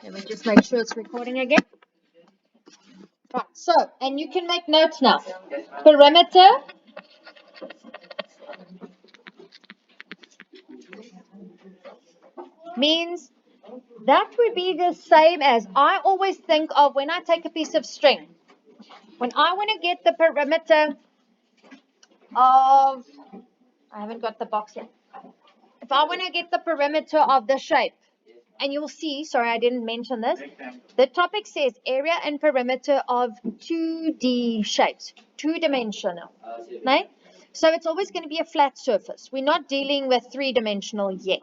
Let me just make sure it's recording again. Right, so, and you can make notes now. Perimeter means that would be the same as I always think of when I take a piece of string. When I want to get the perimeter of, I haven't got the box yet. If I want to get the perimeter of the shape, and you'll see, sorry, I didn't mention this. The topic says area and perimeter of 2D shapes, two-dimensional. Right? So it's always going to be a flat surface. We're not dealing with three-dimensional yet.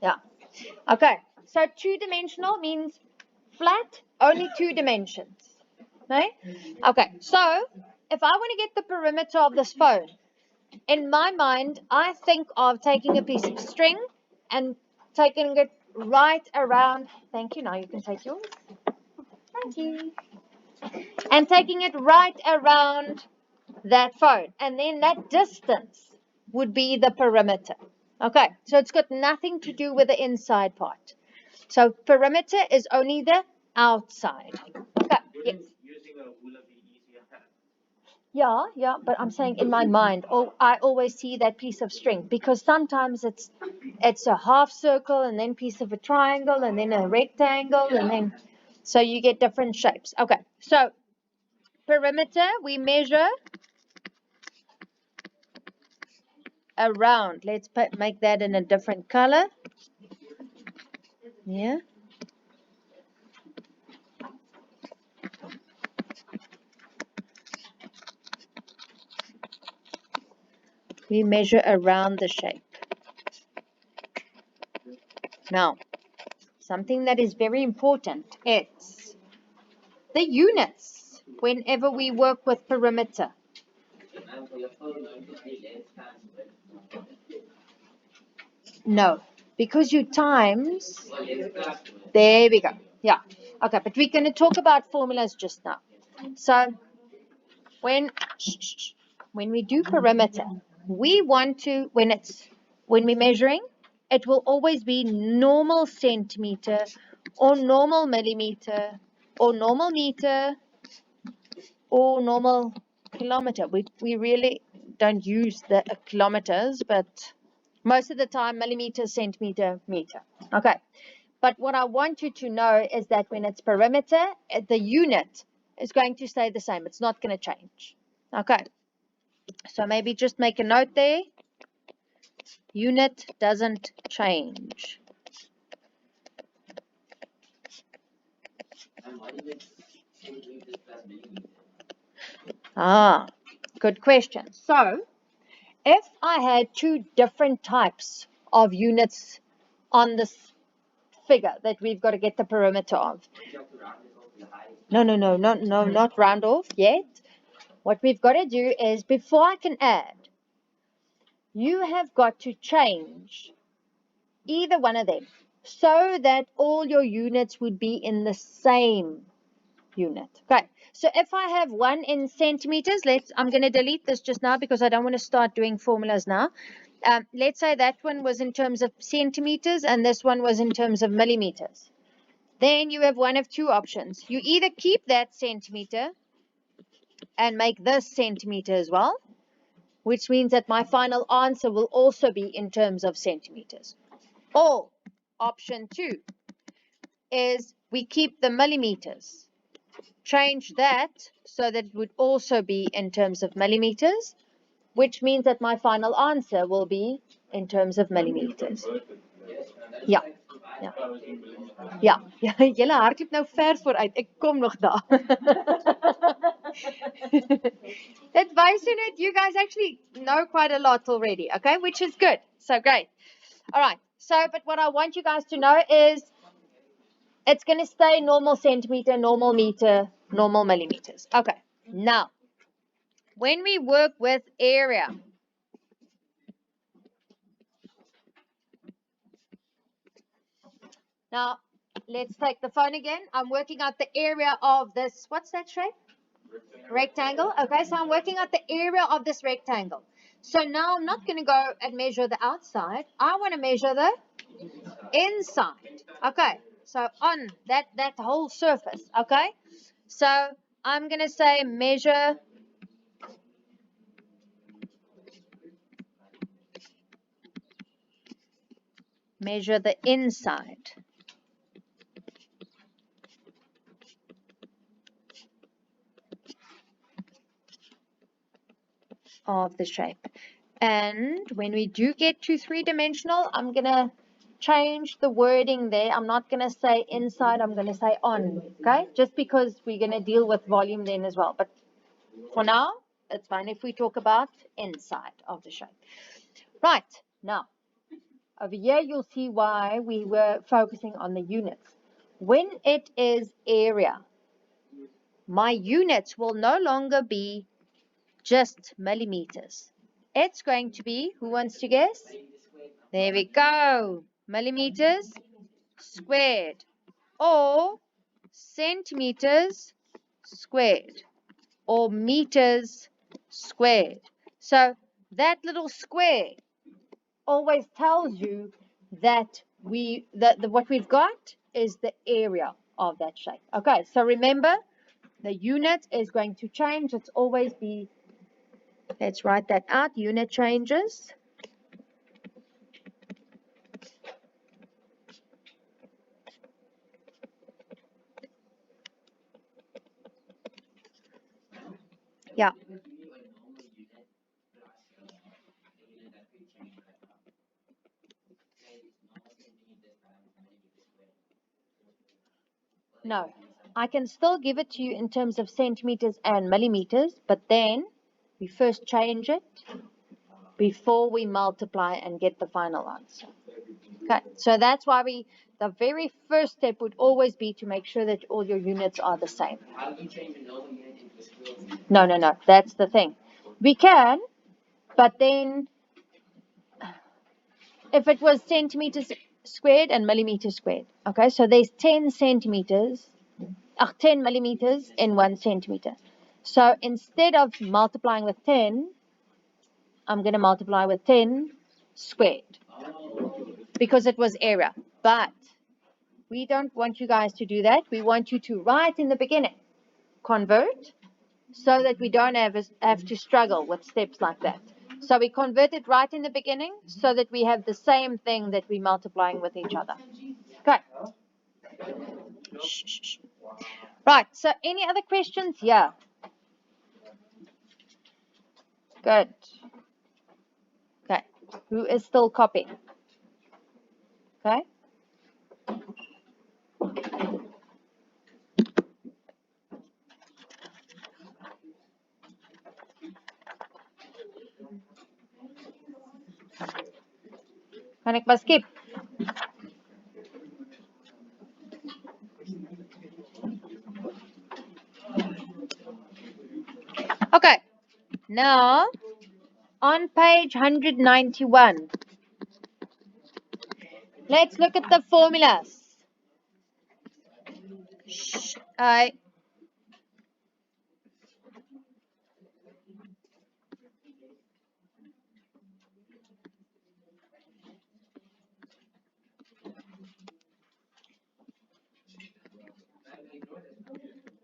Yeah. Okay. So two-dimensional means flat, only two dimensions. Right? Okay. So if I want to get the perimeter of this phone, in my mind, I think of taking a piece of string and taking it right around. Thank you. Now you can take yours. Thank you. And taking it right around that phone. And then that distance would be the perimeter. Okay. So it's got nothing to do with the inside part. So perimeter is only the outside. Okay. Yes. Yeah, but I'm saying in my mind, I always see that piece of string because sometimes it's a half circle and then piece of a triangle and then a rectangle and then so you get different shapes. Okay, so perimeter we measure around. Let's make that in a different color. Yeah. We measure around the shape. Now, something that is very important is the units whenever we work with perimeter. No, because you times, there we go. Yeah. Okay, but we're going to talk about formulas just now. So when we do perimeter, we want to, when we're measuring, it will always be normal centimeter or normal millimeter or normal meter or normal kilometer. We really don't use the kilometers, but most of the time millimeter, centimeter, meter. Okay. But what I want you to know is that when it's perimeter, the unit is going to stay the same. It's not going to change. Okay. So maybe just make a note there. Unit doesn't change. Good question. So if I had two different types of units on this figure that we've got to get the perimeter of. No, not round off yet. What we've got to do is before I can add, you have got to change either one of them so that all your units would be in the same unit. Okay, so if I have one in centimeters, I'm going to delete this just now because I don't want to start doing formulas now. Let's say that one was in terms of centimeters and this one was in terms of millimeters. Then you have one of two options. You either keep that centimeter and make this centimeter as well, which means that my final answer will also be in terms of centimeters. Or option 2 is we keep the millimeters, change that so that it would also be in terms of millimeters, which means that my final answer will be in terms of millimeters. Ja. Ja. Ja, julle hardloop nou ver vooruit. Ek kom nog daar. That wys net you guys actually know quite a lot already, okay? Which is good. So great. All right. So, but what I want you guys to know is it's going to stay normal centimeter, normal meter, normal millimeters. Okay. Now, when we work with area, now let's take the phone again. I'm working out the area of this. What's that shape? Rectangle. Okay, so I'm working out the area of this rectangle. So now I'm not going to go and measure the outside. I want to measure the inside. Okay, so on that whole surface. Okay, so I'm gonna say measure the inside of the shape. And when we do get to three-dimensional, I'm gonna change the wording there. I'm not gonna say inside, I'm gonna say on. Okay, just because we're gonna deal with volume then as well. But for now, it's fine if we talk about inside of the shape. Right, now over here you'll see why we were focusing on the units. When it is area, my units will no longer be just millimeters. It's going to be, who wants to guess? There we go. Millimeters squared or centimeters squared or meters squared. So that little square always tells you that what we've got is the area of that shape. Okay, so remember the unit is going to change. It's always be, let's write that out, unit changes. Yeah. No, I can still give it to you in terms of centimeters and millimeters, but then we first change it before we multiply and get the final answer. Okay, so that's why the very first step would always be to make sure that all your units are the same. How do you change a normal unit into a square unit? No, that's the thing. We can, but then if it was centimeters squared and millimeters squared, okay, so there's 10 centimeters 10 millimeters in 1 centimeter. So instead of multiplying with 10, I'm going to multiply with 10 squared because it was area. But we don't want you guys to do that. We want you to write in the beginning, convert, so that we don't have to struggle with steps like that. So we convert it right in the beginning so that we have the same thing that we're multiplying with each other. Okay. Shh. Right, so any other questions? Yeah. Good. Okay. Who is still copying? Okay. Kan ek maar skip? Okay. Now, on page 191, let's look at the formulas. Shh.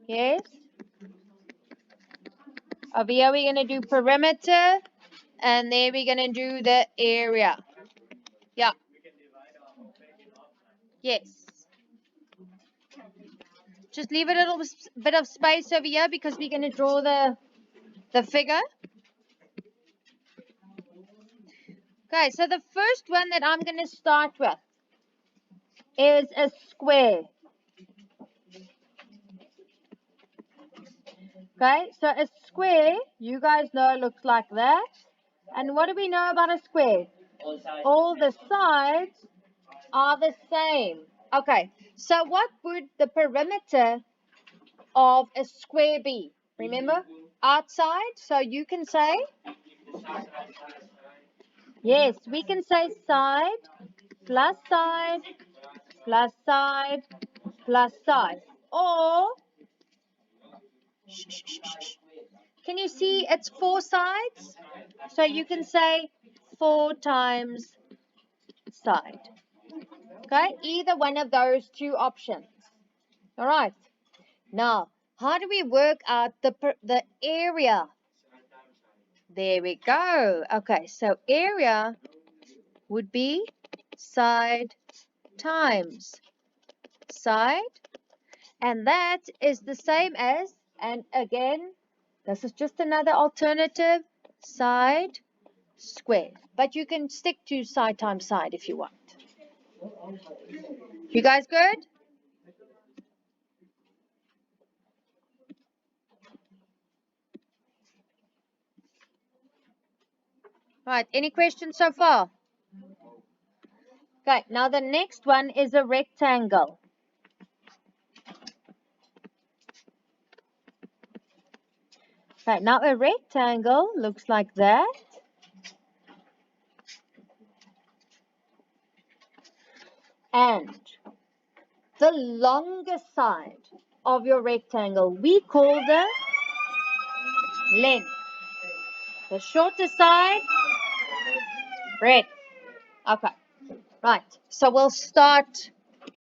Yes. Over here we're going to do perimeter, and there we're going to do the area. Yeah. Yes. Just leave a little bit of space over here because we're going to draw the figure. Okay, so the first one that I'm going to start with is a square. Okay, so a square, you guys know, looks like that. And what do we know about a square? All the sides are the same. Okay, so what would the perimeter of a square be? Remember, outside, so you can say, yes, we can say side plus side plus side plus side. Or, can you see it's 4 sides? So you can say 4 times side. Okay, either one of those two options. All right. Now, how do we work out the area? There we go. Okay, so area would be side times side, and that is the same as, and again, this is just another alternative, side squared. But you can stick to side times side if you want. You guys good? Right, any questions so far? Okay, now the next one is a rectangle. Right, now a rectangle looks like that. And the longest side of your rectangle we call the length. The shorter side, breadth. Okay, right. So we'll start